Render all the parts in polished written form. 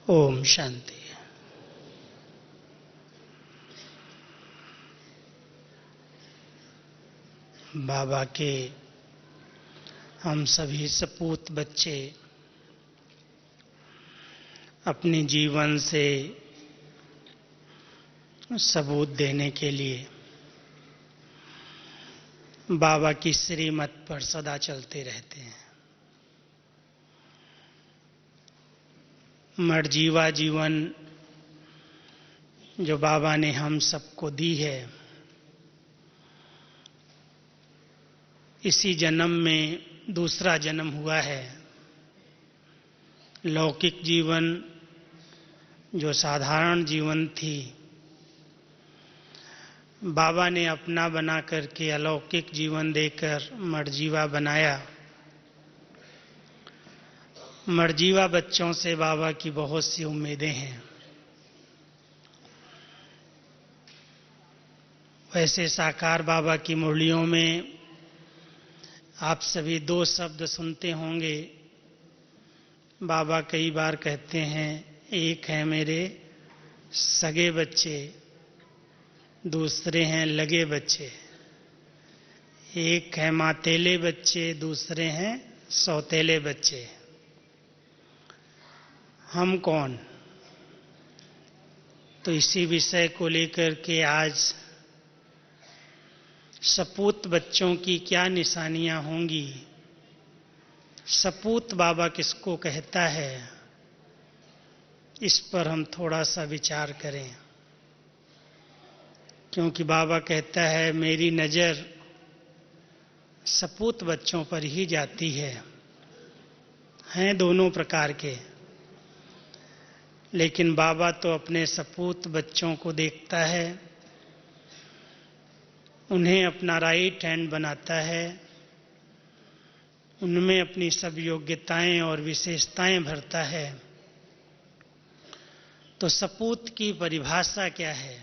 ओम शांति। बाबा के हम सभी सपूत बच्चे अपने जीवन से सबूत देने के लिए बाबा की श्रीमत पर सदा चलते रहते हैं। मर्जीवा जीवन जो बाबा ने हम सबको दी है, इसी जन्म में दूसरा जन्म हुआ है। लौकिक जीवन जो साधारण जीवन थी, बाबा ने अपना बना करके अलौकिक जीवन देकर मर्जीवा बनाया। मर्जीवा बच्चों से बाबा की बहुत सी उम्मीदें हैं। वैसे साकार बाबा की मुरलियों में आप सभी दो शब्द सुनते होंगे। बाबा कई बार कहते हैं, एक है मेरे सगे बच्चे, दूसरे हैं लगे बच्चे। एक है मातेले बच्चे, दूसरे हैं सौतेले बच्चे। हम कौन? तो इसी विषय को लेकर के आज सपूत बच्चों की क्या निशानियां होंगी, सपूत बाबा किसको कहता है, इस पर हम थोड़ा सा विचार करें। क्योंकि बाबा कहता है मेरी नज़र सपूत बच्चों पर ही जाती है। हैं दोनों प्रकार के, लेकिन बाबा तो अपने सपूत बच्चों को देखता है, उन्हें अपना राइट हैंड बनाता है, उनमें अपनी सब योग्यताएं और विशेषताएं भरता है। तो सपूत की परिभाषा क्या है?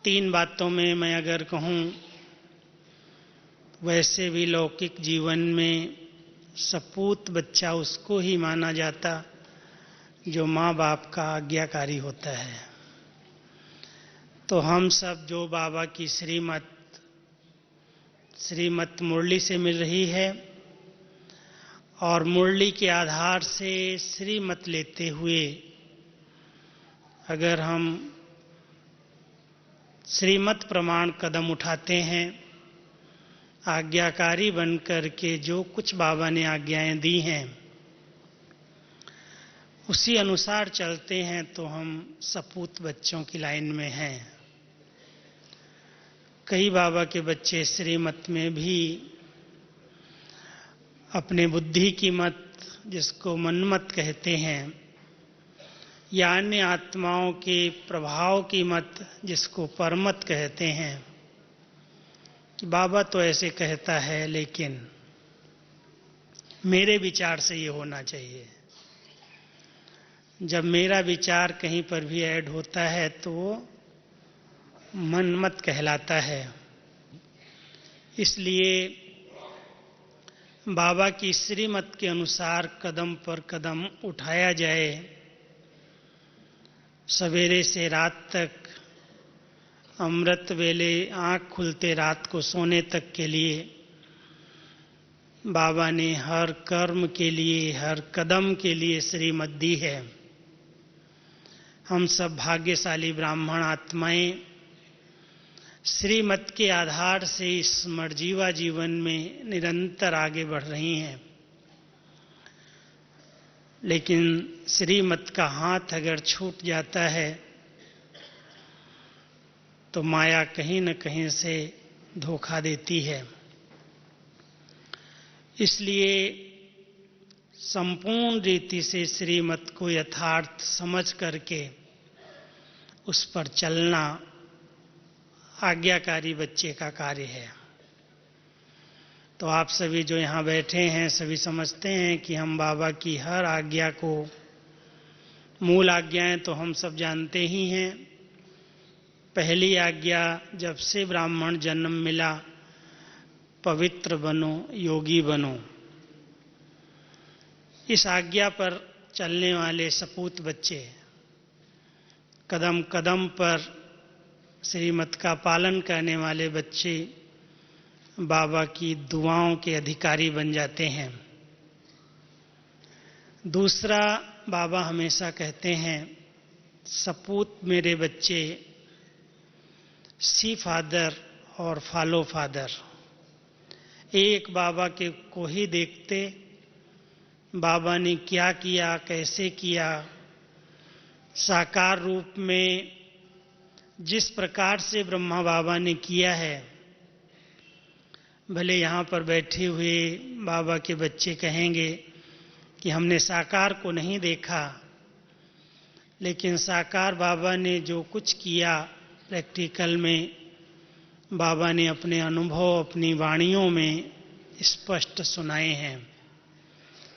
तीन बातों में मैं अगर कहूं, वैसे भी लौकिक जीवन में सपूत बच्चा उसको ही माना जाता जो माँ बाप का आज्ञाकारी होता है। तो हम सब जो बाबा की श्रीमत मुरली से मिल रही है और मुरली के आधार से श्रीमत लेते हुए अगर हम श्रीमत प्रमाण कदम उठाते हैं, आज्ञाकारी बनकर के जो कुछ बाबा ने आज्ञाएं दी हैं उसी अनुसार चलते हैं, तो हम सपूत बच्चों की लाइन में हैं। कई बाबा के बच्चे श्रीमत में भी अपने बुद्धि की मत, जिसको मनमत कहते हैं, या अन्य आत्माओं के प्रभाव की मत, जिसको परमत कहते हैं, कि बाबा तो ऐसे कहता है लेकिन मेरे विचार से ये होना चाहिए। जब मेरा विचार कहीं पर भी ऐड होता है तो वो मनमत कहलाता है। इसलिए बाबा की श्रीमत के अनुसार कदम पर कदम उठाया जाए। सवेरे से रात तक, अमृत वेले आँख खुलते रात को सोने तक के लिए बाबा ने हर कर्म के लिए, हर कदम के लिए श्रीमत दी है। हम सब भाग्यशाली ब्राह्मण आत्माएं श्रीमत के आधार से इस मर्जीवा जीवन में निरंतर आगे बढ़ रही हैं। लेकिन श्रीमत का हाथ अगर छूट जाता है तो माया कहीं न कहीं से धोखा देती है। इसलिए संपूर्ण रीति से श्रीमत को यथार्थ समझ करके उस पर चलना आज्ञाकारी बच्चे का कार्य है। तो आप सभी जो यहाँ बैठे हैं सभी समझते हैं कि हम बाबा की हर आज्ञा को, मूल आज्ञाएं तो हम सब जानते ही हैं। पहली आज्ञा, जब से ब्राह्मण जन्म मिला, पवित्र बनो, योगी बनो। इस आज्ञा पर चलने वाले सपूत बच्चे, कदम कदम पर श्रीमत का पालन करने वाले बच्चे बाबा की दुआओं के अधिकारी बन जाते हैं। दूसरा, बाबा हमेशा कहते हैं, सपूत मेरे बच्चे, सी फादर और फॉलो फादर। एक बाबा के को ही देखते, बाबा ने क्या किया, कैसे किया, साकार रूप में जिस प्रकार से ब्रह्मा बाबा ने किया है। भले यहाँ पर बैठे हुए बाबा के बच्चे कहेंगे कि हमने साकार को नहीं देखा, लेकिन साकार बाबा ने जो कुछ किया प्रैक्टिकल में, बाबा ने अपने अनुभव, अपनी वाणियों में स्पष्ट सुनाए हैं।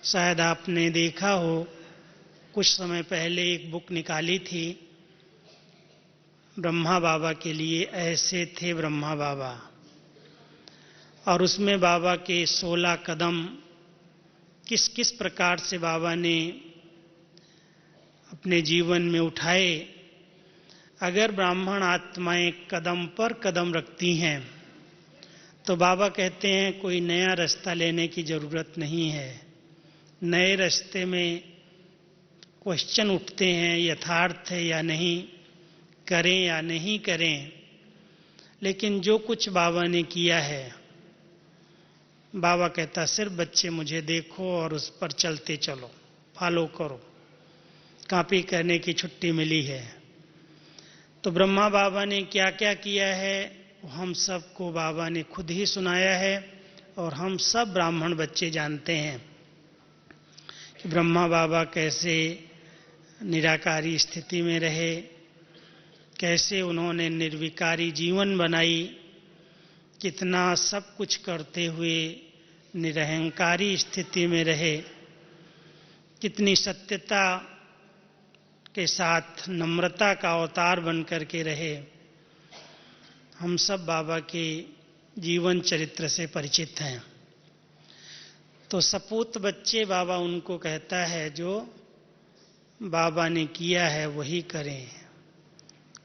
शायद आपने देखा हो, कुछ समय पहले एक बुक निकाली थी ब्रह्मा बाबा के लिए, ऐसे थे ब्रह्मा बाबा, और उसमें बाबा के 16 कदम किस किस प्रकार से बाबा ने अपने जीवन में उठाए। अगर ब्राह्मण आत्माएं कदम पर कदम रखती हैं तो बाबा कहते हैं कोई नया रास्ता लेने की जरूरत नहीं है। नए रास्ते में क्वेश्चन उठते हैं, यथार्थ है या नहीं, करें या नहीं करें, लेकिन जो कुछ बाबा ने किया है, बाबा कहता सिर्फ बच्चे मुझे देखो और उस पर चलते चलो, फॉलो करो, कॉपी करने की छुट्टी मिली है। तो ब्रह्मा बाबा ने क्या क्या किया है हम सबको बाबा ने खुद ही सुनाया है, और हम सब ब्राह्मण बच्चे जानते हैं कि ब्रह्मा बाबा कैसे निराकारी स्थिति में रहे, कैसे उन्होंने निर्विकारी जीवन बनाई, कितना सब कुछ करते हुए निरहंकारी स्थिति में रहे, कितनी सत्यता के साथ नम्रता का अवतार बन करके रहे। हम सब बाबा के जीवन चरित्र से परिचित हैं। तो सपूत बच्चे, बाबा उनको कहता है जो बाबा ने किया है वही करें,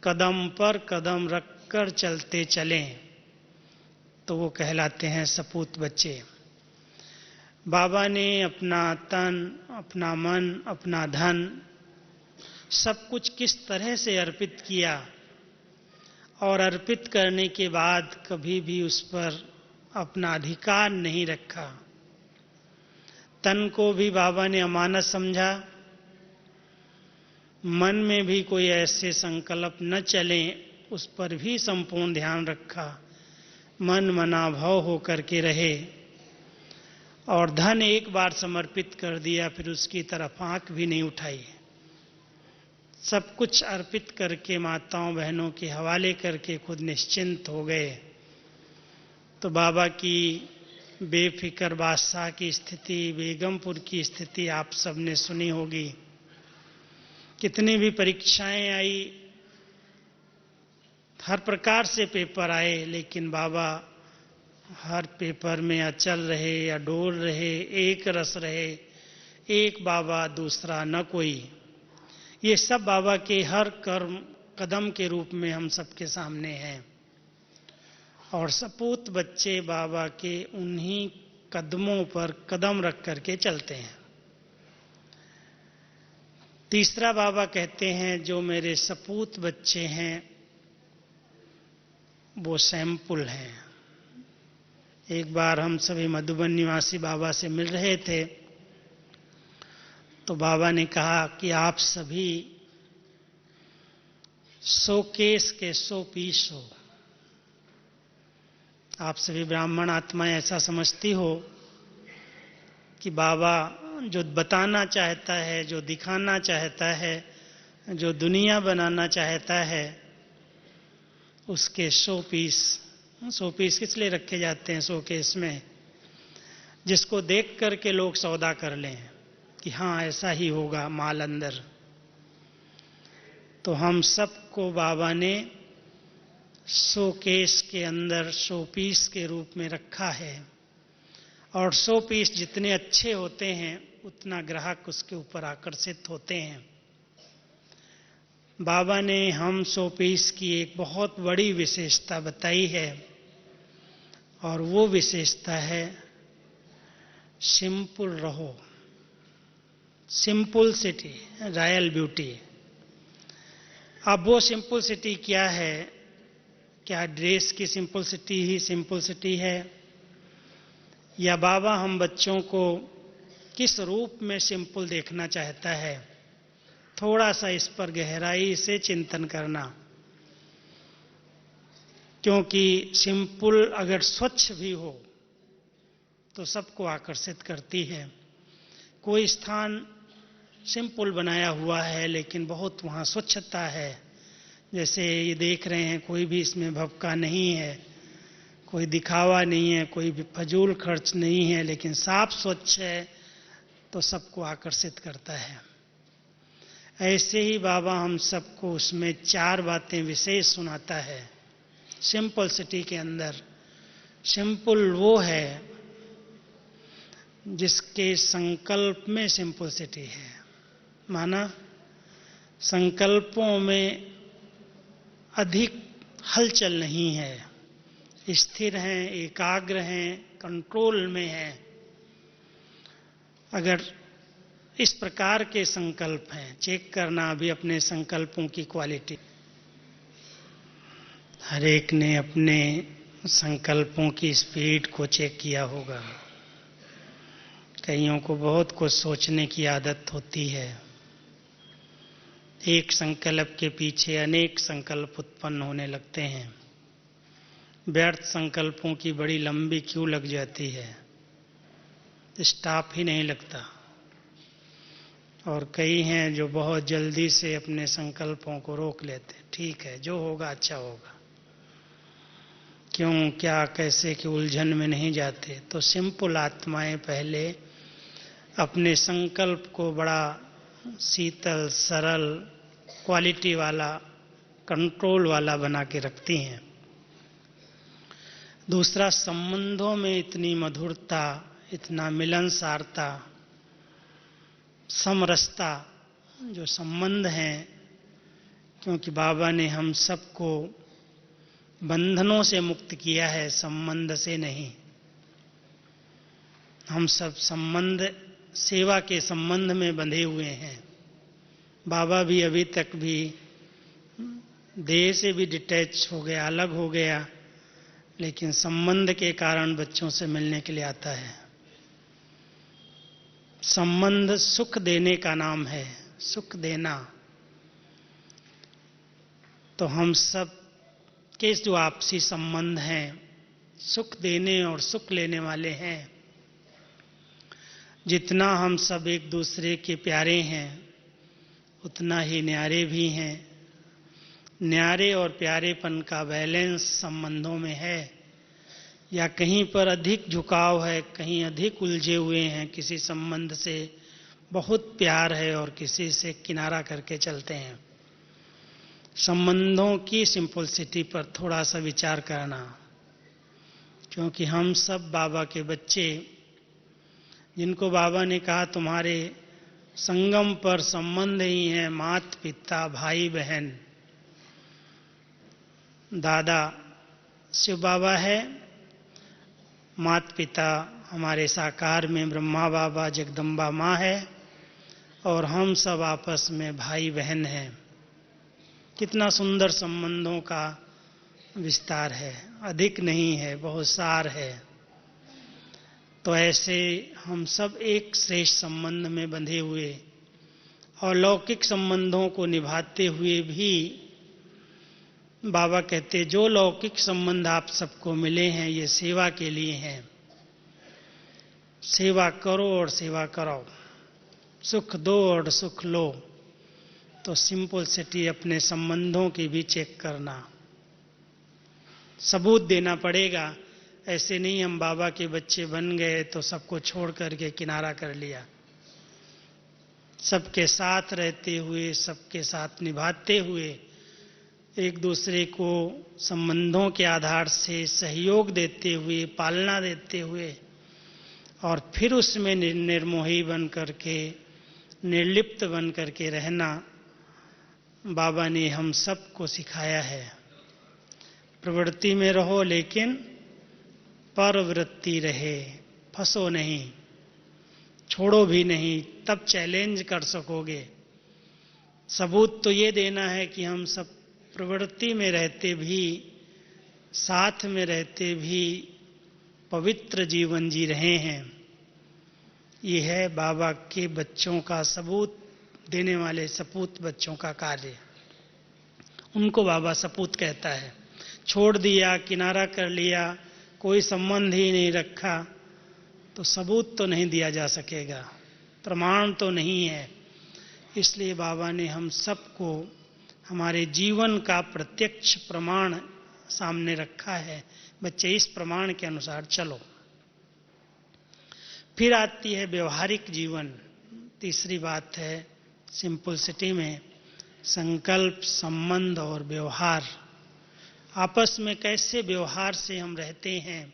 कदम पर कदम रखकर चलते चलें, तो वो कहलाते हैं सपूत बच्चे। बाबा ने अपना तन, अपना मन, अपना धन सब कुछ किस तरह से अर्पित किया, और अर्पित करने के बाद कभी भी उस पर अपना अधिकार नहीं रखा। तन को भी बाबा ने अमानत समझा, मन में भी कोई ऐसे संकल्प न चले उस पर भी संपूर्ण ध्यान रखा, मन मना भव होकर के रहे, और धन एक बार समर्पित कर दिया, फिर उसकी तरफ आंख भी नहीं उठाई। सब कुछ अर्पित करके माताओं बहनों के हवाले करके खुद निश्चिंत हो गए। तो बाबा की बेफिक्र बादशाह की स्थिति, बेगमपुर की स्थिति आप सबने सुनी होगी। कितनी भी परीक्षाएं आई, हर प्रकार से पेपर आए, लेकिन बाबा हर पेपर में अचल रहे या डोल रहे, एक रस रहे, एक बाबा दूसरा न कोई। ये सब बाबा के हर कर्म कदम के रूप में हम सबके सामने हैं, और सपूत बच्चे बाबा के उन्हीं कदमों पर कदम रख करके चलते हैं। तीसरा, बाबा कहते हैं जो मेरे सपूत बच्चे हैं वो सैंपल हैं। एक बार हम सभी मधुबन निवासी बाबा से मिल रहे थे, तो बाबा ने कहा कि आप सभी 100 केस के 100 पीस हो। आप सभी ब्राह्मण आत्माएं ऐसा समझती हो कि बाबा जो बताना चाहता है, जो दिखाना चाहता है, जो दुनिया बनाना चाहता है, उसके 100 पीस किस लिए रखे जाते हैं 100 केस में? जिसको देख करके लोग सौदा कर लें कि हाँ ऐसा ही होगा माल अंदर। तो हम सबको बाबा ने 100 केस के अंदर 100 पीस के रूप में रखा है, और 100 पीस जितने अच्छे होते हैं उतना ग्राहक उसके ऊपर आकर्षित होते हैं। बाबा ने हम 100 पीस की एक बहुत बड़ी विशेषता बताई है, और वो विशेषता है सिंपल रहो, सिंपलिसिटी, रॉयल ब्यूटी। अब वो सिंपलिसिटी क्या है? क्या ड्रेस की सिंपलिसिटी ही सिंपलिसिटी है, या बाबा हम बच्चों को किस रूप में सिंपल देखना चाहता है? थोड़ा सा इस पर गहराई से चिंतन करना, क्योंकि सिंपल अगर स्वच्छ भी हो तो सबको आकर्षित करती है। कोई स्थान सिंपल बनाया हुआ है लेकिन बहुत वहाँ स्वच्छता है, जैसे ये देख रहे हैं, कोई भी इसमें भपका नहीं है, कोई दिखावा नहीं है, कोई भी फजूल खर्च नहीं है, लेकिन साफ स्वच्छ है तो सबको आकर्षित करता है। ऐसे ही बाबा हम सबको उसमें 4 बातें विशेष सुनाता है। सिंपलिसिटी के अंदर सिंपल वो है जिसके संकल्प में सिंपलिसिटी है, माना संकल्पों में अधिक हलचल नहीं है, स्थिर हैं, एकाग्र हैं, कंट्रोल में हैं। अगर इस प्रकार के संकल्प हैं, चेक करना भी अपने संकल्पों की क्वालिटी। हर एक ने अपने संकल्पों की स्पीड को चेक किया होगा। कईयों को बहुत कुछ सोचने की आदत होती है, एक संकल्प के पीछे अनेक संकल्प उत्पन्न होने लगते हैं, व्यर्थ संकल्पों की बड़ी लंबी क्यू लग जाती है, स्टॉप ही नहीं लगता। और कई हैं जो बहुत जल्दी से अपने संकल्पों को रोक लेते, ठीक है जो होगा अच्छा होगा, क्यों क्या कैसे की उलझन में नहीं जाते। तो सिंपल आत्माएं पहले अपने संकल्प को बड़ा शीतल, सरल, क्वालिटी वाला, कंट्रोल वाला बना के रखती हैं। दूसरा, संबंधों में इतनी मधुरता, इतना मिलनसारता, समरसता जो संबंध हैं, क्योंकि बाबा ने हम सबको बंधनों से मुक्त किया है, संबंध से नहीं। हम सब संबंध, सेवा के संबंध में बंधे हुए हैं। बाबा भी अभी तक भी देह से भी डिटैच हो गया, अलग हो गया, लेकिन संबंध के कारण बच्चों से मिलने के लिए आता है। संबंध सुख देने का नाम है, सुख देना। तो हम सब के जो आपसी संबंध हैं, सुख देने और सुख लेने वाले हैं। जितना हम सब एक दूसरे के प्यारे हैं, उतना ही न्यारे भी हैं। न्यारे और प्यारेपन का बैलेंस संबंधों में है, या कहीं पर अधिक झुकाव है, कहीं अधिक उलझे हुए हैं, किसी संबंध से बहुत प्यार है और किसी से किनारा करके चलते हैं। संबंधों की सिंपलिसिटी पर थोड़ा सा विचार करना, क्योंकि हम सब बाबा के बच्चे, जिनको बाबा ने कहा तुम्हारे संगम पर संबंध ही हैं माता पिता, भाई बहन। दादा शिव बाबा है, माता पिता हमारे साकार में ब्रह्मा बाबा, जगदम्बा माँ है, और हम सब आपस में भाई बहन हैं। कितना सुंदर संबंधों का विस्तार है, अधिक नहीं है, बहुत सार है। तो ऐसे हम सब एक श्रेष्ठ संबंध में बंधे हुए और लौकिक संबंधों को निभाते हुए भी, बाबा कहते जो लौकिक संबंध आप सबको मिले हैं ये सेवा के लिए हैं। सेवा करो और सेवा कराओ, सुख दो और सुख लो। तो सिंपलिसिटी अपने संबंधों की भी चेक करना, सबूत देना पड़ेगा। ऐसे नहीं हम बाबा के बच्चे बन गए तो सबको छोड़ करके किनारा कर लिया। सबके साथ रहते हुए, सबके साथ निभाते हुए, एक दूसरे को संबंधों के आधार से सहयोग देते हुए, पालना देते हुए और फिर उसमें निर्मोही बन करके, निर्लिप्त बन करके रहना बाबा ने हम सबको सिखाया है। प्रवृत्ति में रहो लेकिन परवृत्ति रहे, फंसो नहीं, छोड़ो भी नहीं, तब चैलेंज कर सकोगे। सबूत तो ये देना है कि हम सब प्रवृत्ति में रहते भी, साथ में रहते भी पवित्र जीवन जी रहे हैं। ये है बाबा के बच्चों का सबूत देने वाले सपूत बच्चों का कार्य। उनको बाबा सपूत कहता है। छोड़ दिया, किनारा कर लिया, कोई संबंध ही नहीं रखा, तो सबूत तो नहीं दिया जा सकेगा, प्रमाण तो नहीं है। इसलिए बाबा ने हम सबको हमारे जीवन का प्रत्यक्ष प्रमाण सामने रखा है। बच्चे, इस प्रमाण के अनुसार चलो। फिर आती है व्यवहारिक जीवन। तीसरी बात है सिंपलिसिटी में संकल्प, संबंध और व्यवहार। आपस में कैसे व्यवहार से हम रहते हैं,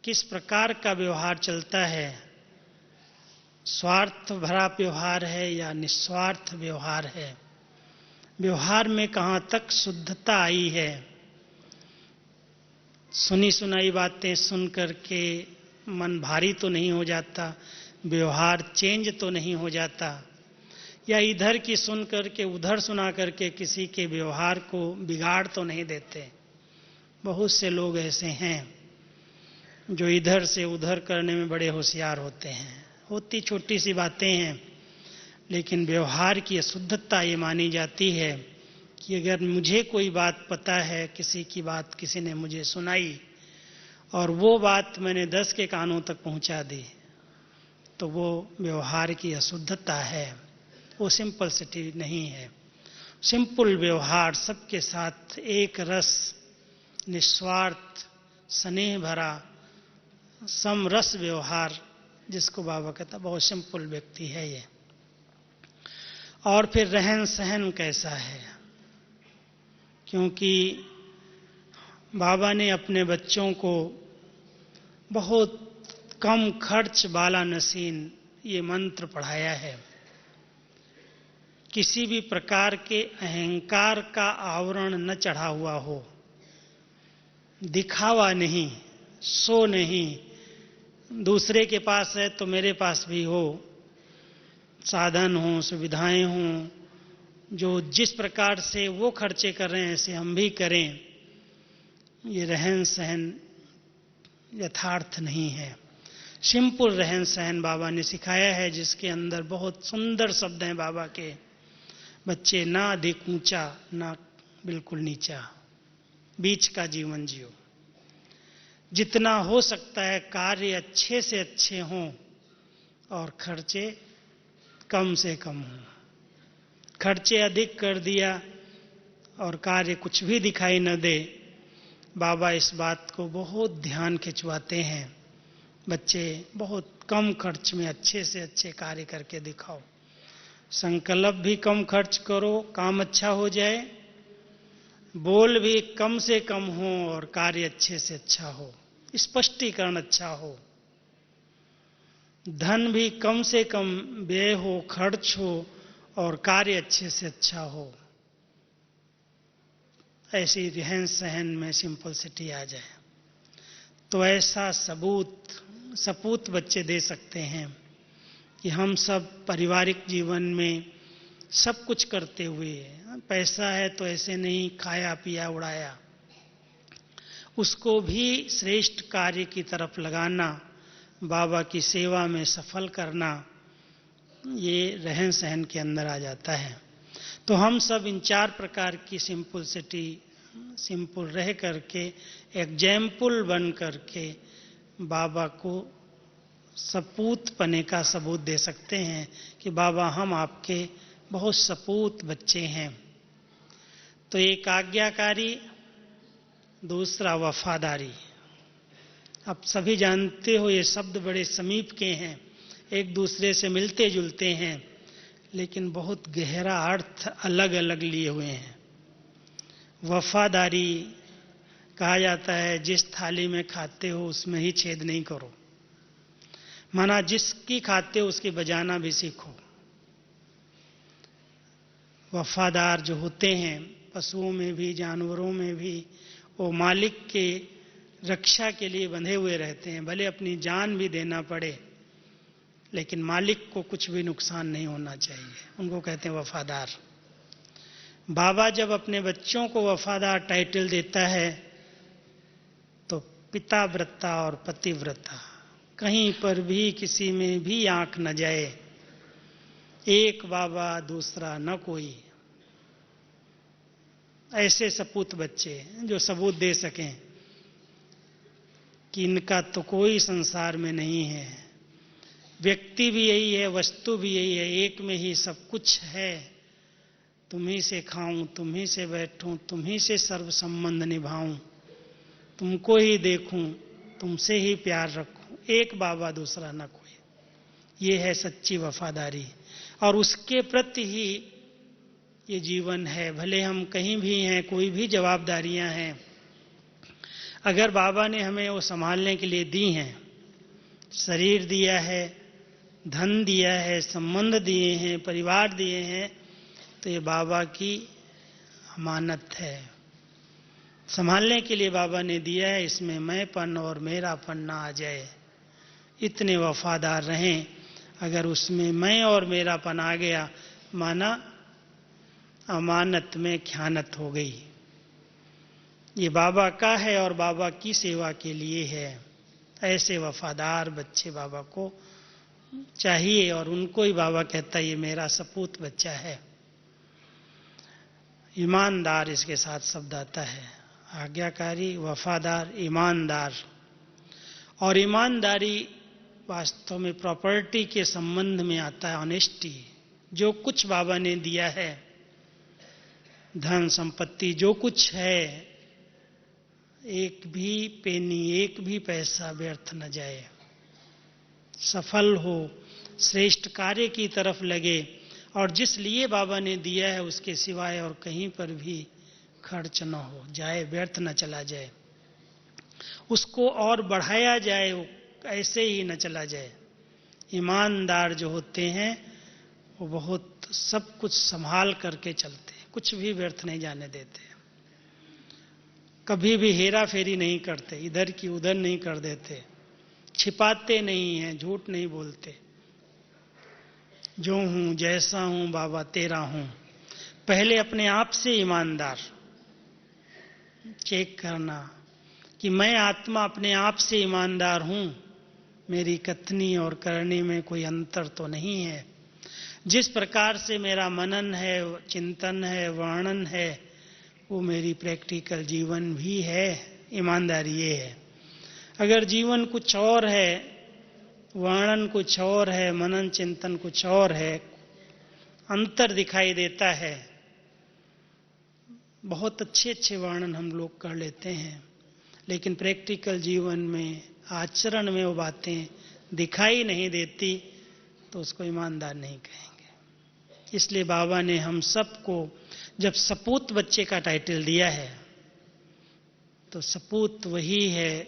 किस प्रकार का व्यवहार चलता है, स्वार्थ भरा व्यवहार है या निस्वार्थ व्यवहार है, व्यवहार में कहाँ तक शुद्धता आई है, सुनी सुनाई बातें सुन करके मन भारी तो नहीं हो जाता, व्यवहार चेंज तो नहीं हो जाता, या इधर की सुन करके उधर सुना करके किसी के व्यवहार को बिगाड़ तो नहीं देते। बहुत से लोग ऐसे हैं जो इधर से उधर करने में बड़े होशियार होते हैं। होती छोटी सी बातें हैं, लेकिन व्यवहार की अशुद्धता ये मानी जाती है कि अगर मुझे कोई बात पता है, किसी की बात किसी ने मुझे सुनाई और वो बात मैंने 10 के कानों तक पहुंचा दी, तो वो व्यवहार की अशुद्धता है, वो सिंपलिसिटी नहीं है। सिंपल व्यवहार, सबके साथ एक रस, निस्वार्थ, स्नेह भरा, समरस व्यवहार, जिसको बाबा कहता बहुत सिंपल व्यक्ति है ये। और फिर रहन सहन कैसा है, क्योंकि बाबा ने अपने बच्चों को बहुत कम खर्च वाला नसीन ये मंत्र पढ़ाया है। किसी भी प्रकार के अहंकार का आवरण न चढ़ा हुआ हो, दिखावा नहीं, सो नहीं, दूसरे के पास है तो मेरे पास भी हो, साधन हो, सुविधाएं हों, जो जिस प्रकार से वो खर्चे कर रहे हैं ऐसे हम भी करें, ये रहन सहन यथार्थ नहीं है। सिंपल रहन सहन बाबा ने सिखाया है, जिसके अंदर बहुत सुंदर शब्द हैं बाबा के। बच्चे, ना अधिक ऊंचा ना बिल्कुल नीचा, बीच का जीवन जियो। जितना हो सकता है कार्य अच्छे से अच्छे हों और खर्चे कम से कम हों। खर्चे अधिक कर दिया और कार्य कुछ भी दिखाई न दे, बाबा इस बात को बहुत ध्यान खिंचवाते हैं। बच्चे, बहुत कम खर्च में अच्छे से अच्छे कार्य करके दिखाओ। संकल्प भी कम खर्च करो, काम अच्छा हो जाए, बोल भी कम से कम हो और कार्य अच्छे से अच्छा हो, स्पष्टीकरण अच्छा हो। धन भी कम से कम व्यय हो, खर्च हो और कार्य अच्छे से अच्छा हो। ऐसी रहन सहन में सिंपलिसिटी आ जाए, तो ऐसा सपूत बच्चे दे सकते हैं कि हम सब पारिवारिक जीवन में सब कुछ करते हुए, पैसा है तो ऐसे नहीं खाया पिया उड़ाया, उसको भी श्रेष्ठ कार्य की तरफ लगाना, बाबा की सेवा में सफल करना, ये रहन सहन के अंदर आ जाता है। तो हम सब इन 4 प्रकार की सिंपलिसिटी, सिंपल रह करके, एग्जाम्पल बन करके बाबा को सपूत पने का सबूत दे सकते हैं कि बाबा हम आपके बहुत सपूत बच्चे हैं। तो एक आज्ञाकारी, दूसरा वफादारी। अब सभी जानते हो ये शब्द बड़े समीप के हैं, एक दूसरे से मिलते जुलते हैं, लेकिन बहुत गहरा अर्थ अलग अलग लिए हुए हैं। वफादारी कहा जाता है जिस थाली में खाते हो उसमें ही छेद नहीं करो। माना जिसकी खाते हो उसकी बजाना भी सीखो। वफादार जो होते हैं पशुओं में भी जानवरों में भी, वो मालिक के रक्षा के लिए बंधे हुए रहते हैं, भले अपनी जान भी देना पड़े लेकिन मालिक को कुछ भी नुकसान नहीं होना चाहिए, उनको कहते हैं वफादार। बाबा जब अपने बच्चों को वफादार टाइटल देता है तो पिताव्रता और पतिव्रता, कहीं पर भी किसी में भी आंख न जाए, एक बाबा दूसरा न कोई। ऐसे सपूत बच्चे जो सबूत दे सकें कि इनका तो कोई संसार में नहीं है, व्यक्ति भी यही है, वस्तु भी यही है, एक में ही सब कुछ है, तुम्ही से खाऊं, तुम्ही से बैठूं, तुम्ही से सर्व संबंध निभाऊं, तुमको ही देखूं, तुमसे ही प्यार रखूं, एक बाबा दूसरा न कोई। ये है सच्ची वफादारी और उसके प्रति ही ये जीवन है। भले हम कहीं भी हैं, कोई भी जवाबदारियां हैं, अगर बाबा ने हमें वो संभालने के लिए दी हैं, शरीर दिया है, धन दिया है, संबंध दिए हैं, परिवार दिए हैं, तो ये बाबा की अमानत है। संभालने के लिए बाबा ने दिया है, इसमें मैंपन और मेरापन ना आ जाए। इतने वफादार रहें, अगर उसमें मैं और मेरापन आ गया माना अमानत में ख़यानत हो गई। ये बाबा का है और बाबा की सेवा के लिए है। ऐसे वफादार बच्चे बाबा को चाहिए और उनको ही बाबा कहता है ये मेरा सपूत बच्चा है। ईमानदार इसके साथ शब्द आता है, आज्ञाकारी, वफादार, ईमानदार। और ईमानदारी वास्तव में प्रॉपर्टी के संबंध में आता है, ऑनेस्टी। जो कुछ बाबा ने दिया है, धन संपत्ति जो कुछ है, एक भी पेनी, एक भी पैसा व्यर्थ न जाए, सफल हो, श्रेष्ठ कार्य की तरफ लगे और जिस लिए बाबा ने दिया है उसके सिवाय और कहीं पर भी खर्च न हो जाए, व्यर्थ न चला जाए, उसको और बढ़ाया जाए, वो ऐसे ही न चला जाए। ईमानदार जो होते हैं वो बहुत सब कुछ संभाल करके चलते हैं, कुछ भी व्यर्थ नहीं जाने देते, कभी भी हेरा फेरी नहीं करते, इधर की उधर नहीं कर देते, छिपाते नहीं हैं, झूठ नहीं बोलते। जो हूं जैसा हूं बाबा तेरा हूं। पहले अपने आप से ईमानदार चेक करना कि मैं आत्मा अपने आप से ईमानदार हूं, मेरी कथनी और करनी में कोई अंतर तो नहीं है। जिस प्रकार से मेरा मनन है, चिंतन है, वर्णन है, वो मेरी प्रैक्टिकल जीवन भी है। ईमानदारी ये है। अगर जीवन कुछ और है, वर्णन कुछ और है, मनन चिंतन कुछ और है, अंतर दिखाई देता है। बहुत अच्छे अच्छे वर्णन हम लोग कर लेते हैं, लेकिन प्रैक्टिकल जीवन में, आचरण में वो बातें दिखाई नहीं देती, तो उसको ईमानदार नहीं कहेंगे। इसलिए बाबा ने हम सबको जब सपूत बच्चे का टाइटल दिया है, तो सपूत वही है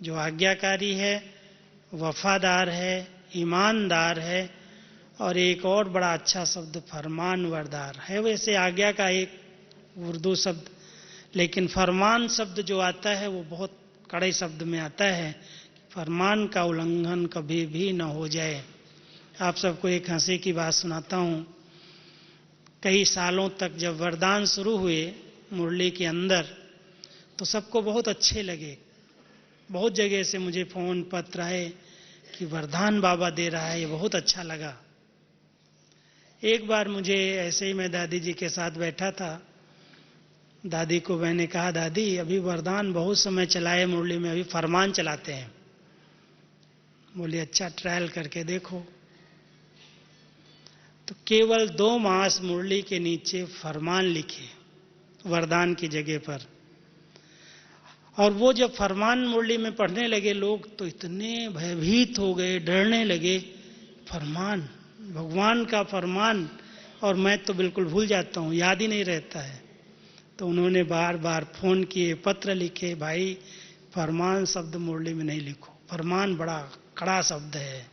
जो आज्ञाकारी है, वफादार है, ईमानदार है, और एक और बड़ा अच्छा शब्द फरमानवरदार है। वैसे आज्ञा का एक उर्दू शब्द, लेकिन फरमान शब्द जो आता है वो बहुत कड़े शब्द में आता है। फरमान का उल्लंघन कभी भी न हो जाए। आप सबको एक हंसी की बात सुनाता हूँ। कई सालों तक जब वरदान शुरू हुए मुरली के अंदर, तो सबको बहुत अच्छे लगे। बहुत जगह से मुझे फोन पत्र आए कि वरदान बाबा दे रहा है, ये बहुत अच्छा लगा। एक बार मुझे ऐसे ही, मैं दादी जी के साथ बैठा था, दादी को मैंने कहा, दादी अभी वरदान बहुत समय चलाए मुरली में, अभी फरमान चलाते हैं। बोली अच्छा, ट्रायल करके देखो। तो केवल 2 मास मुरली के नीचे फरमान लिखे वरदान की जगह पर, और वो जब फरमान मुरली में पढ़ने लगे लोग, तो इतने भयभीत हो गए, डरने लगे। फरमान, भगवान का फरमान, और मैं तो बिल्कुल भूल जाता हूँ, याद ही नहीं रहता है। तो उन्होंने बार बार फोन किए, पत्र लिखे, भाई फरमान शब्द मुरली में नहीं लिखो, फरमान बड़ा कड़ा शब्द है।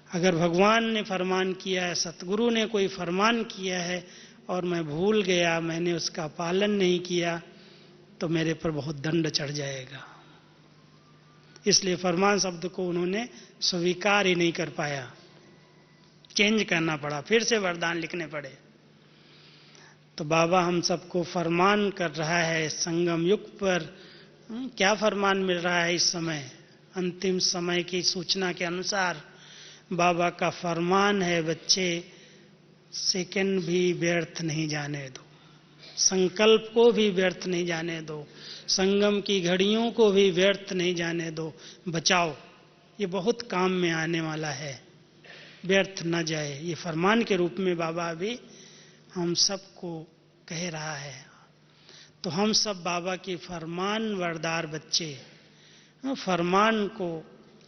अगर भगवान ने फरमान किया है, सतगुरु ने कोई फरमान किया है और मैं भूल गया, मैंने उसका पालन नहीं किया, तो मेरे पर बहुत दंड चढ़ जाएगा। इसलिए फरमान शब्द को उन्होंने स्वीकार ही नहीं कर पाया, चेंज करना पड़ा, फिर से वरदान लिखने पड़े। तो बाबा हम सबको फरमान कर रहा है संगम युग पर। क्या फरमान मिल रहा है इस समय? अंतिम समय की सूचना के अनुसार बाबा का फरमान है, बच्चे सेकंड भी व्यर्थ नहीं जाने दो, संकल्प को भी व्यर्थ नहीं जाने दो, संगम की घड़ियों को भी व्यर्थ नहीं जाने दो, बचाओ, ये बहुत काम में आने वाला है, व्यर्थ न जाए। ये फरमान के रूप में बाबा अभी हम सबको कह रहा है। तो हम सब बाबा की फरमान वरदार बच्चे, फरमान को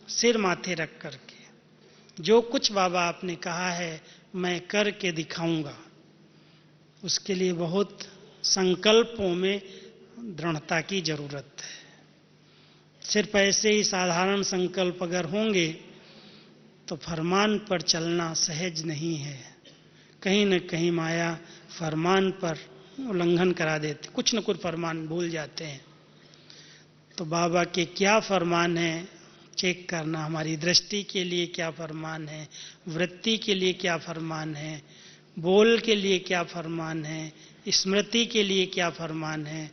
सिर माथे रख करके जो कुछ बाबा आपने कहा है मैं करके दिखाऊंगा, उसके लिए बहुत संकल्पों में दृढ़ता की जरूरत है। सिर्फ ऐसे ही साधारण संकल्प अगर होंगे तो फरमान पर चलना सहज नहीं है। कहीं न कहीं माया फरमान पर उल्लंघन करा देती, कुछ न कुछ फरमान भूल जाते हैं। तो बाबा के क्या फरमान है चेक करना, हमारी दृष्टि के लिए क्या फरमान है, वृत्ति के लिए क्या फरमान है, बोल के लिए क्या फरमान है, स्मृति के लिए क्या फरमान है,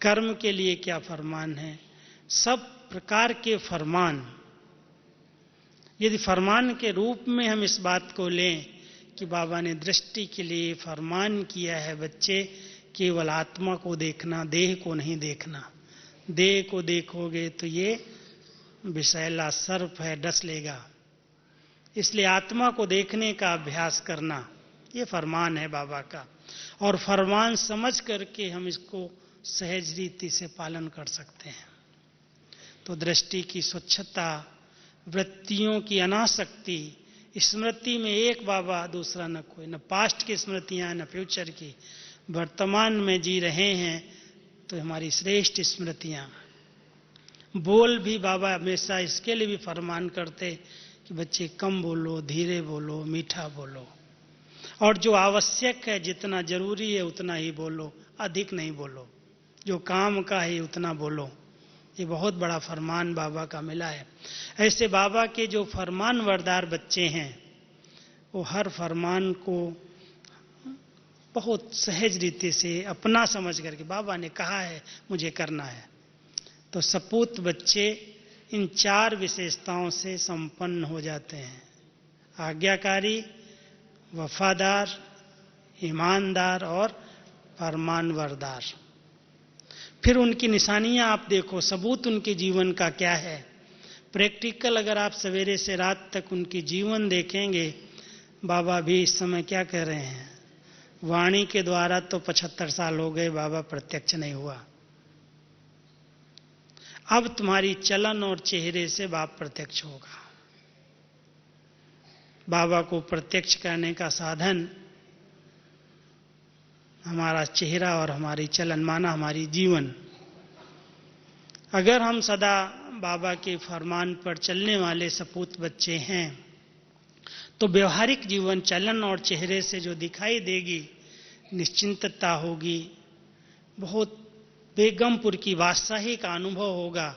कर्म के लिए क्या फरमान है। सब प्रकार के फरमान, यदि फरमान के रूप में हम इस बात को लें कि बाबा ने दृष्टि के लिए फरमान किया है, बच्चे केवल आत्मा को देखना, देह को नहीं देखना। देह को देखोगे तो ये विषैला सर्प है, डस लेगा। इसलिए आत्मा को देखने का अभ्यास करना, ये फरमान है बाबा का। और फरमान समझ करके हम इसको सहज रीति से पालन कर सकते हैं। तो दृष्टि की स्वच्छता, वृत्तियों की अनासक्ति, स्मृति में एक बाबा दूसरा न कोई, न पास्ट की स्मृतियां न फ्यूचर की, वर्तमान में जी रहे हैं तो हमारी श्रेष्ठ स्मृतियां। बोल भी बाबा हमेशा इसके लिए भी फरमान करते कि बच्चे कम बोलो, धीरे बोलो, मीठा बोलो, और जो आवश्यक है, जितना जरूरी है उतना ही बोलो, अधिक नहीं बोलो, जो काम का है उतना बोलो। ये बहुत बड़ा फरमान बाबा का मिला है। ऐसे बाबा के जो फरमान वरदार बच्चे हैं वो हर फरमान को बहुत सहज रीति से अपना समझ करके बाबा ने कहा है मुझे करना है। तो सपूत बच्चे इन 4 विशेषताओं से संपन्न हो जाते हैं: आज्ञाकारी, वफादार, ईमानदार और फरमानवरदार। फिर उनकी निशानियां आप देखो, सबूत उनके जीवन का क्या है। प्रैक्टिकल अगर आप सवेरे से रात तक उनकी जीवन देखेंगे, बाबा भी इस समय क्या कह रहे हैं, वाणी के द्वारा तो 75 साल हो गए, बाबा प्रत्यक्ष नहीं हुआ, अब तुम्हारी चलन और चेहरे से बाप प्रत्यक्ष होगा। बाबा को प्रत्यक्ष करने का साधन हमारा चेहरा और हमारी चलन, माना हमारी जीवन। अगर हम सदा बाबा के फरमान पर चलने वाले सपूत बच्चे हैं तो व्यवहारिक जीवन, चलन और चेहरे से जो दिखाई देगी, निश्चिंतता होगी, बहुत बेगमपुर की वात्साही का अनुभव होगा।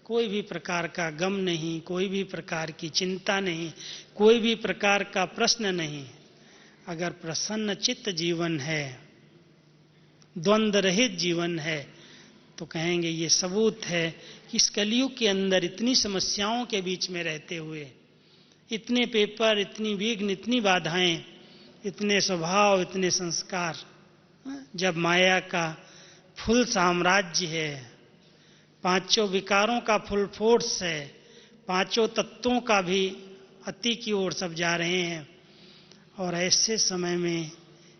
कोई भी प्रकार का गम नहीं, कोई भी प्रकार की चिंता नहीं, कोई भी प्रकार का प्रश्न नहीं। अगर प्रसन्न चित्त जीवन है, द्वंद्व रहित जीवन है, तो कहेंगे ये सबूत है कि इस कलयुग के अंदर इतनी समस्याओं के बीच में रहते हुए, इतने पेपर, इतनी विघ्न, इतनी बाधाएं, इतने स्वभाव, इतने संस्कार, जब माया का फुल साम्राज्य है, 5 विकारों का फुल फोर्स है, 5 तत्वों का भी अति की ओर सब जा रहे हैं, और ऐसे समय में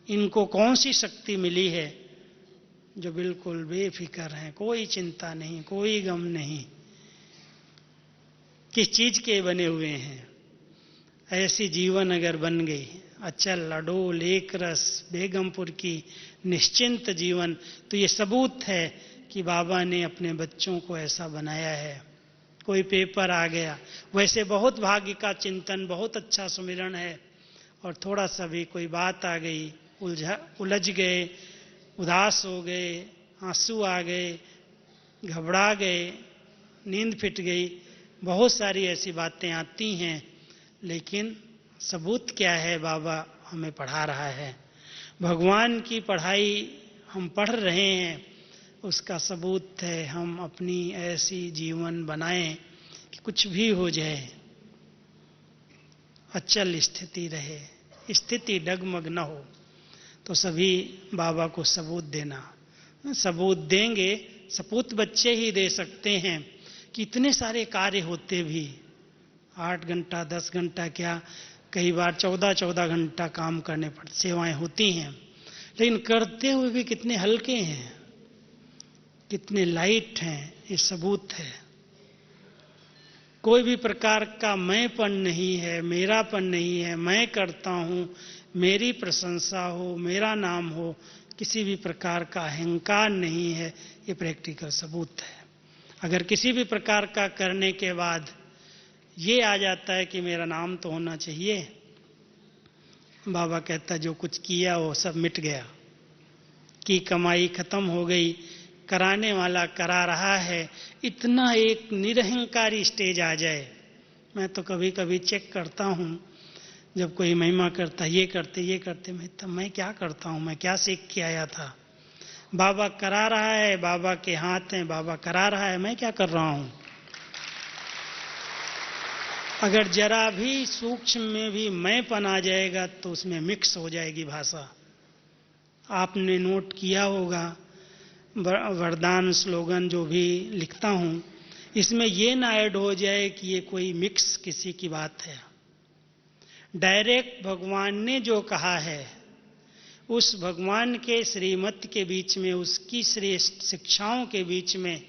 इनको कौन सी शक्ति मिली है जो बिल्कुल बेफिक्र हैं, कोई चिंता नहीं, कोई गम नहीं, किस चीज के बने हुए हैं। ऐसी जीवन अगर बन गई, अचल, अडोल, एक रस, बेगमपुर की निश्चिंत जीवन, तो ये सबूत है कि बाबा ने अपने बच्चों को ऐसा बनाया है। कोई पेपर आ गया। वैसे बहुत भाग्य का चिंतन, बहुत अच्छा सुमिरन है, और थोड़ा सा भी कोई बात आ गई, उलझ गए, उदास हो गए, आंसू आ गए, घबरा गए, नींद फिट गई, बहुत सारी ऐसी बातें आती हैं। लेकिन सबूत क्या है? बाबा हमें पढ़ा रहा है, भगवान की पढ़ाई हम पढ़ रहे हैं, उसका सबूत है हम अपनी ऐसी जीवन बनाएं कि कुछ भी हो जाए, अचल स्थिति रहे, स्थिति डगमग न हो। तो सभी बाबा को सबूत देना, सबूत देंगे। सपूत बच्चे ही दे सकते हैं कि इतने सारे कार्य होते भी 8 घंटा 10 घंटा क्या, कई बार 14-14 घंटा काम करने पड़ते, सेवाएं होती हैं, लेकिन करते हुए भी कितने हल्के हैं, कितने लाइट हैं। ये सबूत है। कोई भी प्रकार का मैंपन नहीं है, मेरापन नहीं है, मैं करता हूं, मेरी प्रशंसा हो, मेरा नाम हो, किसी भी प्रकार का अहंकार नहीं है। ये प्रैक्टिकल सबूत है। अगर किसी भी प्रकार का करने के बाद ये आ जाता है कि मेरा नाम तो होना चाहिए, बाबा कहता जो कुछ किया वो सब मिट गया, की कमाई खत्म हो गई, कराने वाला करा रहा है। इतना एक निरहंकारी स्टेज आ जाए। मैं तो कभी कभी चेक करता हूँ, जब कोई महिमा करता, ये करते, मैं क्या करता हूँ, मैं क्या सीख के आया था? बाबा करा रहा है, बाबा के हाथ हैं, बाबा करा रहा है, मैं क्या कर रहा हूँ? अगर जरा भी सूक्ष्म में भी मैंपन आ जाएगा तो उसमें मिक्स हो जाएगी भाषा। आपने नोट किया होगा, वरदान स्लोगन जो भी लिखता हूँ, इसमें ये ना ऐड हो जाए कि ये कोई मिक्स किसी की बात है। डायरेक्ट भगवान ने जो कहा है, उस भगवान के श्रीमत के बीच में, उसकी श्रेष्ठ शिक्षाओं के बीच में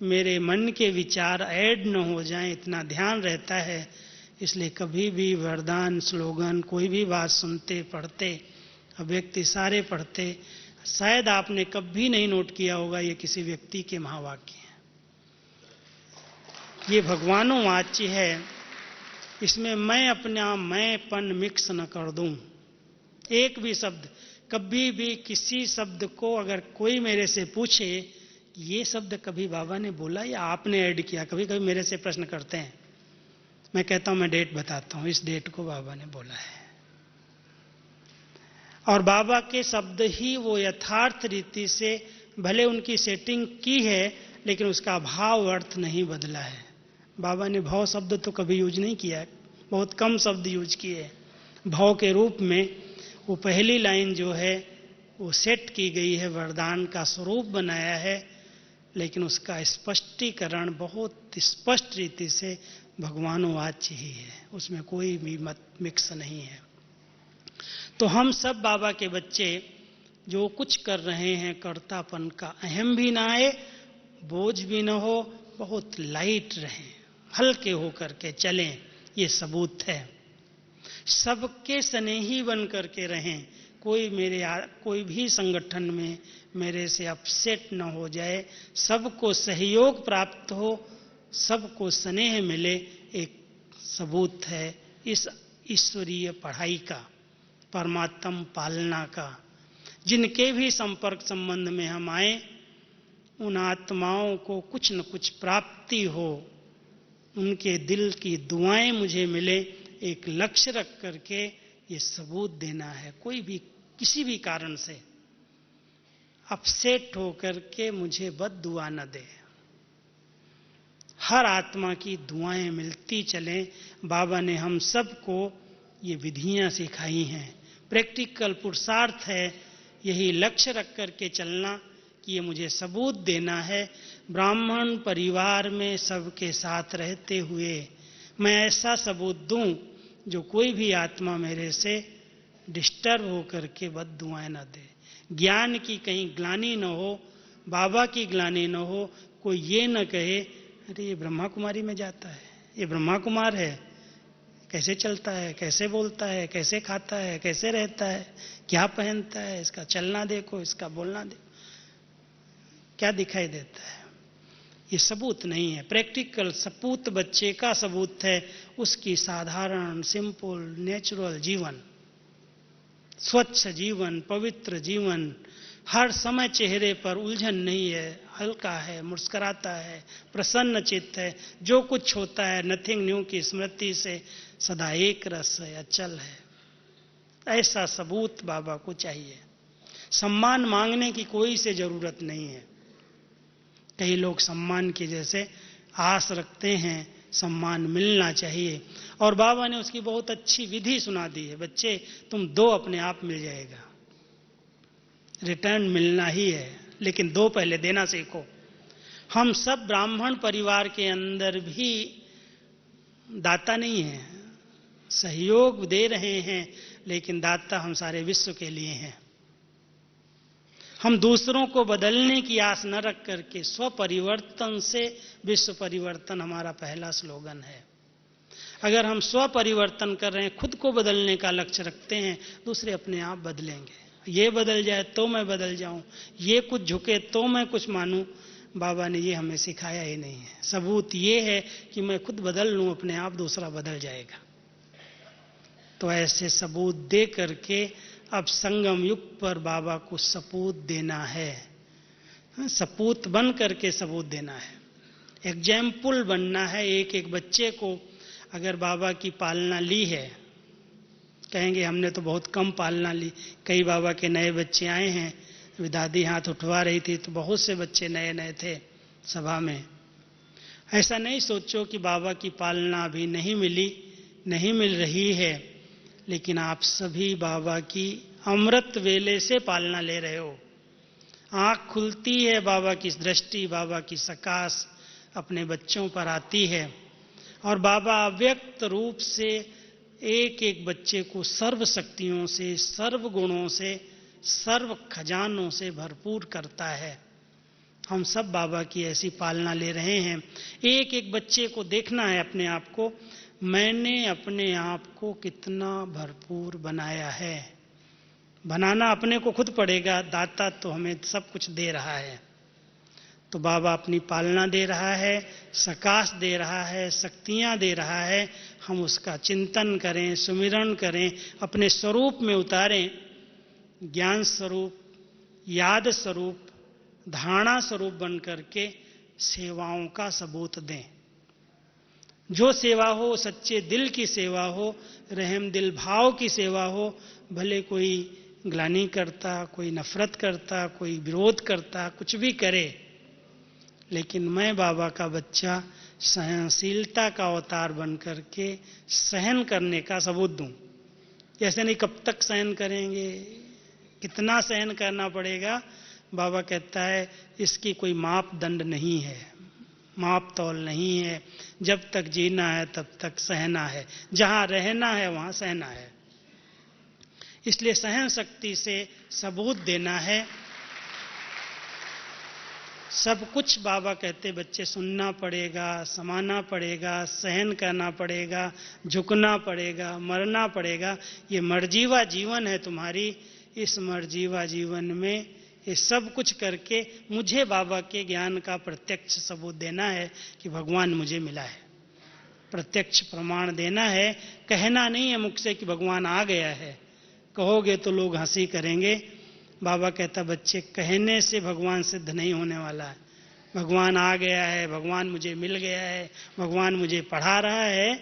मेरे मन के विचार ऐड न हो जाएं, इतना ध्यान रहता है। इसलिए कभी भी वरदान स्लोगन कोई भी बात सुनते पढ़ते, अव्यक्ति सारे पढ़ते, शायद आपने कभी नहीं नोट किया होगा ये किसी व्यक्ति के महावाक्य हैं। ये भगवानों वाच्य है। इसमें मैं अपना मैंपन मिक्स न कर दूं। एक भी शब्द, कभी भी किसी शब्द को अगर कोई मेरे से पूछे ये शब्द कभी बाबा ने बोला या आपने ऐड किया, कभी कभी मेरे से प्रश्न करते हैं, मैं कहता हूं मैं डेट बताता हूं, इस डेट को बाबा ने बोला है। और बाबा के शब्द ही वो यथार्थ रीति से, भले उनकी सेटिंग की है, लेकिन उसका भाव अर्थ नहीं बदला है। बाबा ने भाव शब्द तो कभी यूज नहीं किया है, बहुत कम शब्द यूज किए। भाव के रूप में वो पहली लाइन जो है वो सेट की गई है, वरदान का स्वरूप बनाया है, लेकिन उसका स्पष्टीकरण बहुत स्पष्ट रीति से भगवानोवाच्य ही है, उसमें कोई भी मत मिक्स नहीं है। तो हम सब बाबा के बच्चे जो कुछ कर रहे हैं, कर्तापन का अहम भी ना आए, बोझ भी ना हो, बहुत लाइट रहें, हल्के होकर के चलें, ये सबूत है। सबके स्नेही बन करके रहें, कोई भी संगठन में मेरे से अपसेट न हो जाए, सबको सहयोग प्राप्त हो, सबको स्नेह मिले, एक सबूत है इस ईश्वरीय पढ़ाई का, परमात्म पालना का। जिनके भी संपर्क संबंध में हम आए, उन आत्माओं को कुछ न कुछ प्राप्ति हो, उनके दिल की दुआएं मुझे मिले, एक लक्ष्य रख करके ये सबूत देना है। कोई भी किसी भी कारण से अपसेट होकर के मुझे बद दुआ न दे। हर आत्मा की दुआएं मिलती चलें। बाबा ने हम सबको ये विधियां सिखाई हैं, प्रैक्टिकल पुरुषार्थ है, यही लक्ष्य रख करके चलना कि ये मुझे सबूत देना है। ब्राह्मण परिवार में सबके साथ रहते हुए मैं ऐसा सबूत दूं जो कोई भी आत्मा मेरे से डिस्टर्ब होकर के बद दुआएं न दे, ज्ञान की कहीं ग्लानि न हो, बाबा की ग्लानि न हो, कोई ये न कहे अरे ये ब्रह्मा कुमारी में जाता है, ये ब्रह्मा कुमार है, कैसे चलता है, कैसे बोलता है, कैसे खाता है, कैसे रहता है, क्या पहनता है, इसका चलना देखो, इसका बोलना देखो, क्या दिखाई देता है। ये सबूत नहीं है। प्रैक्टिकल सपूत बच्चे का सबूत है उसकी साधारण, सिंपल, नेचुरल जीवन, स्वच्छ जीवन, पवित्र जीवन, हर समय चेहरे पर उलझन नहीं है, हल्का है, मुस्कुराता है, प्रसन्न चित्त है, जो कुछ होता है नथिंग न्यू की स्मृति से सदा एक रस है, अचल है। ऐसा सबूत बाबा को चाहिए। सम्मान मांगने की कोई से जरूरत नहीं है। कई लोग सम्मान की जैसे आस रखते हैं, सम्मान मिलना चाहिए, और बाबा ने उसकी बहुत अच्छी विधि सुना दी है। बच्चे तुम दो, अपने आप मिल जाएगा। रिटर्न मिलना ही है, लेकिन दो पहले देना सीखो। हम सब ब्राह्मण परिवार के अंदर भी दाता नहीं हैं, सहयोग दे रहे हैं, लेकिन दाता हम सारे विश्व के लिए हैं। हम दूसरों को बदलने की आस न रख करके स्वपरिवर्तन से विश्व परिवर्तन हमारा पहला स्लोगन है। अगर हम स्वपरिवर्तन कर रहे हैं, खुद को बदलने का लक्ष्य रखते हैं, दूसरे अपने आप बदलेंगे। ये बदल जाए तो मैं बदल जाऊं, ये कुछ झुके तो मैं कुछ मानूं, बाबा ने ये हमें सिखाया ही नहीं है। सबूत ये है कि मैं खुद बदल लूं, अपने आप दूसरा बदल जाएगा। तो ऐसे सबूत दे करके अब संगम युग पर बाबा को सपूत देना है, सपूत बन करके सबूत देना है, एग्जाम्पल बनना है। एक एक बच्चे को अगर बाबा की पालना ली है, कहेंगे हमने तो बहुत कम पालना ली, कई बाबा के नए बच्चे आए हैं, दादी हाथ उठवा रही थी तो बहुत से बच्चे नए नए थे सभा में। ऐसा नहीं सोचो कि बाबा की पालना अभी नहीं मिली, नहीं मिल रही है, लेकिन आप सभी बाबा की अमृत वेले से पालना ले रहे हो। आंख खुलती है, बाबा की दृष्टि, बाबा की सकाश अपने बच्चों पर आती है, और बाबा अव्यक्त रूप से एक एक बच्चे को सर्व शक्तियों से, सर्व गुणों से, सर्व खजानों से भरपूर करता है। हम सब बाबा की ऐसी पालना ले रहे हैं। एक एक बच्चे को देखना है अपने आप को, मैंने अपने आप को कितना भरपूर बनाया है। बनाना अपने को खुद पड़ेगा, दाता तो हमें सब कुछ दे रहा है। तो बाबा अपनी पालना दे रहा है, सकाश दे रहा है, शक्तियां दे रहा है। हम उसका चिंतन करें, सुमिरन करें, अपने स्वरूप में उतारें, ज्ञान स्वरूप, याद स्वरूप, धारणा स्वरूप बन करके सेवाओं का सबूत दें। जो सेवा हो सच्चे दिल की सेवा हो, रहम दिल भाव की सेवा हो। भले कोई ग्लानि करता, कोई नफरत करता, कोई विरोध करता, कुछ भी करे, लेकिन मैं बाबा का बच्चा सहनशीलता का अवतार बन करके सहन करने का सबूत दूं। ऐसे नहीं कब तक सहन करेंगे, कितना सहन करना पड़ेगा। बाबा कहता है इसकी कोई मापदंड नहीं है, माप तौल नहीं है। जब तक जीना है तब तक सहना है, जहां रहना है वहां सहना है। इसलिए सहन शक्ति से सबूत देना है। सब कुछ बाबा कहते बच्चे सुनना पड़ेगा, समाना पड़ेगा, सहन करना पड़ेगा, झुकना पड़ेगा, मरना पड़ेगा। ये मर्जीवा जीवन है तुम्हारी। इस मर्जीवा जीवन में ये सब कुछ करके मुझे बाबा के ज्ञान का प्रत्यक्ष सबूत देना है कि भगवान मुझे मिला है। प्रत्यक्ष प्रमाण देना है, कहना नहीं है मुख से कि भगवान आ गया है। कहोगे तो लोग हंसी करेंगे। बाबा कहता बच्चे कहने से भगवान सिद्ध नहीं होने वाला है। भगवान आ गया है, भगवान मुझे मिल गया है, भगवान मुझे पढ़ा रहा है,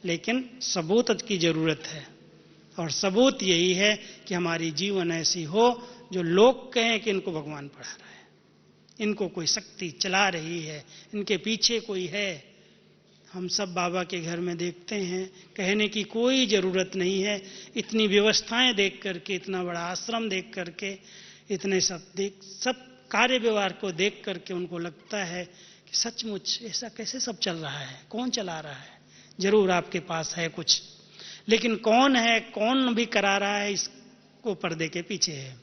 लेकिन सबूत की जरूरत है। और सबूत यही है कि हमारी जीवन ऐसी हो जो लोग कहें कि इनको भगवान पढ़ा रहा है, इनको कोई शक्ति चला रही है, इनके पीछे कोई है। हम सब बाबा के घर में देखते हैं, कहने की कोई जरूरत नहीं है। इतनी व्यवस्थाएं देख करके, इतना बड़ा आश्रम देख करके, इतने सब कार्य व्यवहार को देख करके उनको लगता है कि सचमुच ऐसा कैसे सब चल रहा है, कौन चला रहा है। जरूर आपके पास है कुछ, लेकिन कौन है, कौन भी करा रहा है, इसको पर्दे के पीछे है।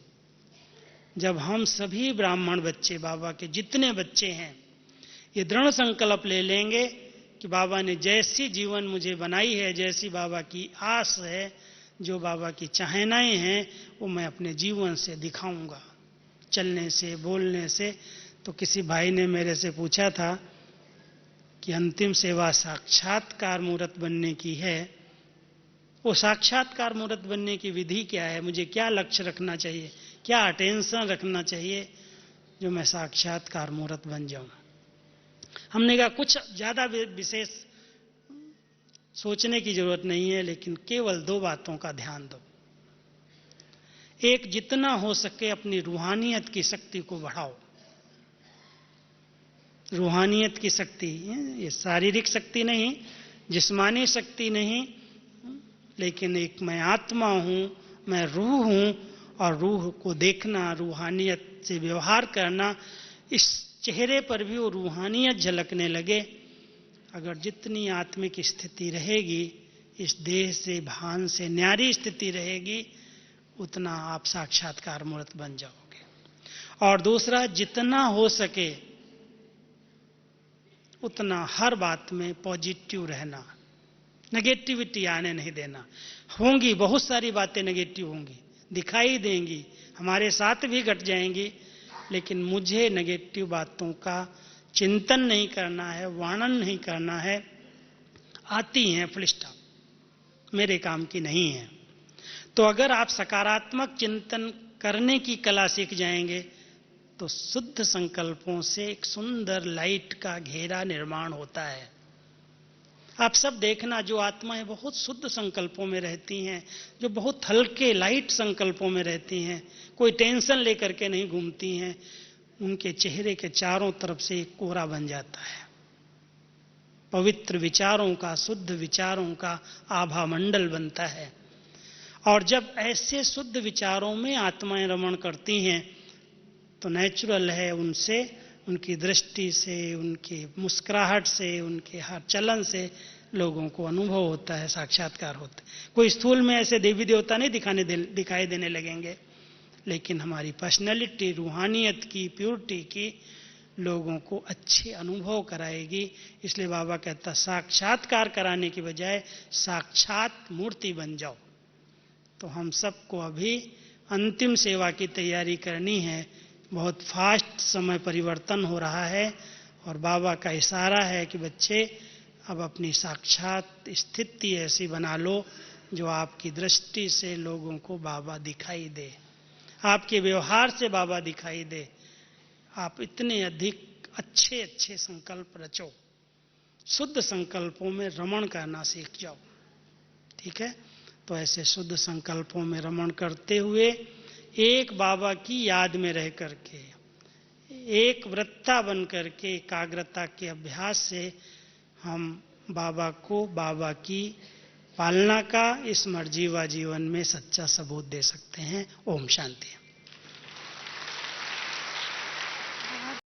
जब हम सभी ब्राह्मण बच्चे, बाबा के जितने बच्चे हैं, ये दृढ़ संकल्प ले लेंगे कि बाबा ने जैसी जीवन मुझे बनाई है, जैसी बाबा की आस है, जो बाबा की चाहनाएं हैं, वो मैं अपने जीवन से दिखाऊंगा, चलने से, बोलने से, तो किसी भाई ने मेरे से पूछा था कि अंतिम सेवा साक्षात्कार मूर्त बनने की है, वो साक्षात्कार मूर्त बनने की विधि क्या है, मुझे क्या लक्ष्य रखना चाहिए, क्या अटेंशन रखना चाहिए जो मैं साक्षात्कार मूर्त बन जाऊं। हमने कहा कुछ ज्यादा विशेष सोचने की जरूरत नहीं है, लेकिन केवल 2 बातों का ध्यान दो। एक, जितना हो सके अपनी रूहानियत की शक्ति को बढ़ाओ। रूहानियत की शक्ति, ये शारीरिक शक्ति नहीं, जिस्मानी शक्ति नहीं, लेकिन एक मैं आत्मा हूं, मैं रूह हूं, और रूह को देखना, रूहानियत से व्यवहार करना, इस चेहरे पर भी वो रूहानियत झलकने लगे। अगर जितनी आत्मिक स्थिति रहेगी, इस देह से भान से न्यारी स्थिति रहेगी, उतना आप साक्षात्कार मूर्त बन जाओगे। और दूसरा, जितना हो सके उतना हर बात में पॉजिटिव रहना, नेगेटिविटी आने नहीं देना। होंगी बहुत सारी बातें नेगेटिव होंगी, दिखाई देंगी, हमारे साथ भी घट जाएंगी, लेकिन मुझे नेगेटिव बातों का चिंतन नहीं करना है, वर्णन नहीं करना है। आती हैं, फुल स्टॉप, मेरे काम की नहीं है। तो अगर आप सकारात्मक चिंतन करने की कला सीख जाएंगे तो शुद्ध संकल्पों से एक सुंदर लाइट का घेरा निर्माण होता है। आप सब देखना, जो आत्माएं बहुत शुद्ध संकल्पों में रहती हैं, जो बहुत हल्के लाइट संकल्पों में रहती हैं, कोई टेंशन लेकर के नहीं घूमती हैं, उनके चेहरे के चारों तरफ से एक कोहरा बन जाता है। पवित्र विचारों का, शुद्ध विचारों का आभा मंडल बनता है। और जब ऐसे शुद्ध विचारों में आत्माएं रमण करती हैं तो नेचुरल है, उनसे, उनकी दृष्टि से, उनकी मुस्कुराहट से, उनके हर चलन से लोगों को अनुभव होता है, साक्षात्कार होता है। कोई स्थूल में ऐसे देवी देवता नहीं दिखाई देने लगेंगे, लेकिन हमारी पर्सनैलिटी, रूहानियत की, प्योरिटी की लोगों को अच्छे अनुभव कराएगी। इसलिए बाबा कहता, साक्षात्कार कराने की बजाय साक्षात मूर्ति बन जाओ। तो हम सबको अभी अंतिम सेवा की तैयारी करनी है। बहुत फास्ट समय परिवर्तन हो रहा है और बाबा का इशारा है कि बच्चे अब अपनी साक्षात स्थिति ऐसी बना लो जो आपकी दृष्टि से लोगों को बाबा दिखाई दे, आपके व्यवहार से बाबा दिखाई दे। आप इतने अधिक अच्छे अच्छे संकल्प रचो, शुद्ध संकल्पों में रमण करना सीख जाओ। ठीक है, तो ऐसे शुद्ध संकल्पों में रमण करते हुए एक बाबा की याद में रह करके, एक वृत्ता बन करके, एकाग्रता के अभ्यास से हम बाबा को, बाबा की पालना का इस मर्जीवा जीवन में सच्चा सबूत दे सकते हैं। ओम शांति।